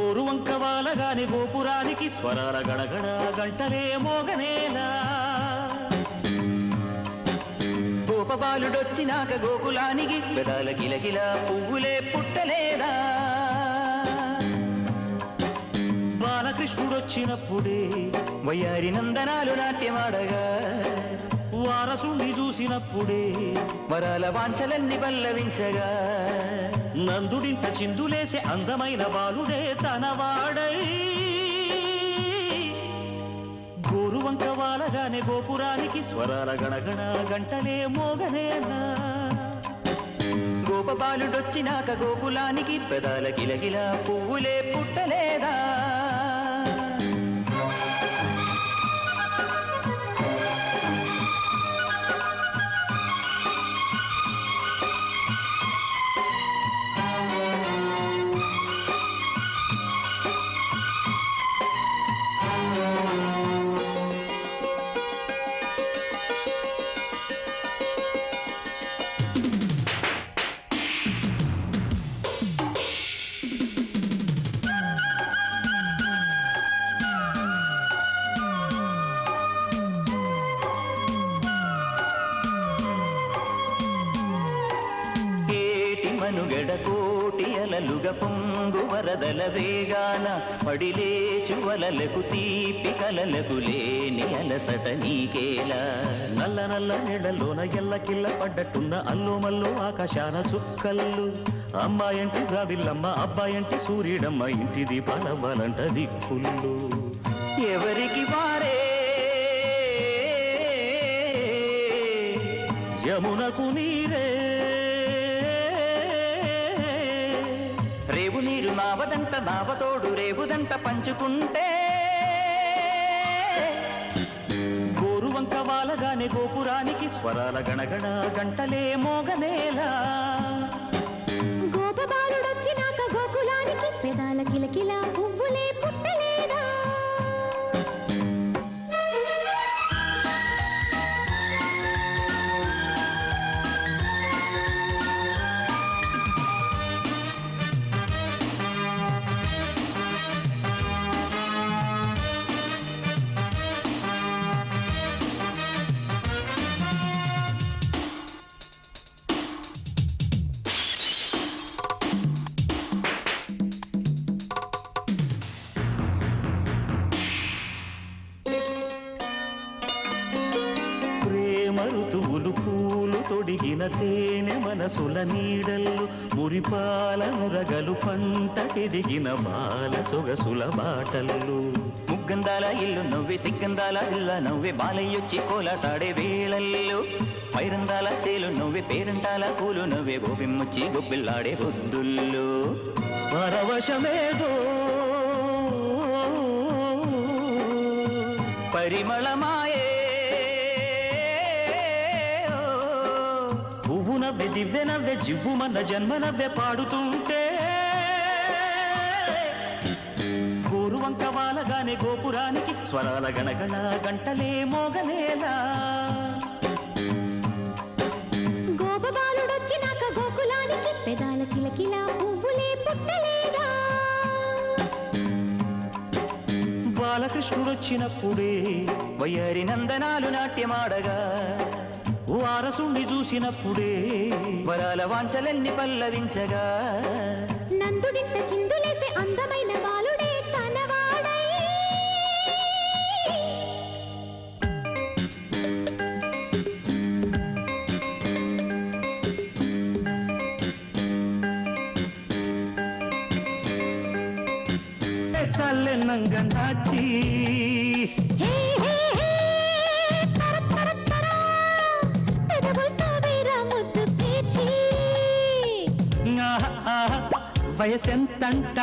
గోరువంక వాలగాని గోపురానికి స్వరాల గడగడ గంటలే మోగనేలా గోపబాలుడొచ్చినాక గోకులానికి పెదాల గిలగిల పువ్వులే పుట్టలేదా బాలకృష్ణుడొచ్చినప్పుడే వయ్యారి నందనాలు నాట్యమాడగా వారసుని చూసినప్పుడే వరాల వాంఛలన్నీ పల్లవించగా నందుడింత చిందులేసే అందమైన బాలుడే తనవాడై గోరువంక వాలగానే గోపురానికి స్వరాల గణగణ గంటలే మోగనేనా గోపబాలుడొచ్చినాక గోకులానికి పెదాల గిలగిల పువ్వులే పుట్టలేదా మనుగడ కోటి అలలుగా పొంగు వరదల వేగాన పడిలేచు వలలకు తీపి కలలకు లేని అలసట నీకేలా నల్ల నల్ల నెడలోన ఎల్లకిల్ల పడ్డట్టున్న అల్లు మల్లు ఆకాశాన చుక్కల్లు అమ్మాయంటి జాబిల్లమ్మ అబ్బాయంటి సూర్యుడమ్మ ఇంటి దీపాలవ్వాలంట దిక్కుళ్ళు ఎవరికి వారే యమునకు నీరే రేవు నీరు నావదంట నావతోడు రేవుదంట పంచుకుంటే గోరువంక వాలగానే గోపురానికి స్వరాల గణగణ గంటలే మోగనేలా గోపబాలుడొచ్చినాక గోకులానికి పెదాల కిలకిల పువ్వులే పుట్టలేదా మరుతువులు పూలు తొడిగిన తేనె మనసుల నీడల్లు మురిపాల నురగలు పంటకెదిగిన బాల సొగసుల బాటల్లు ముగ్గందాల ఇల్లు నవ్వే సిగ్గందాల ఇల్ల నవ్వే బాలయ్యొచ్చి కోలాటాడే వేళల్లు పైరందాల చేలు నవ్వే పేరంటాల పూలు నవ్వే గోపిమ్మొచ్చి గొప్పిల్లాడే బొద్దుల్లో పరవశమేదో పరిమళమాయే నవ్వే దివ్య నవ్వే జివ్వుమన్న జన్మ నవ్వే పాడుతుంటే గోరువంక వాలగానే గోపురానికి స్వరాల గణగణ గంటలే మోగనేలా గోపబాలుడొచ్చినాక గోకులానికి పెదాల కిలకిల పువ్వులే పుట్టలేదా బాలకృష్ణుడొచ్చినప్పుడే వయ్యారి నందనాలు నాట్యమాడగా వారసుండి చూసినప్పుడే వరాల వాంఛలన్నీ పల్లవించగా నందుడింత చిందులేసే అందమైన బాలుడే తనవాడై చల్లెన్నంగ నాచి వయసెంతంట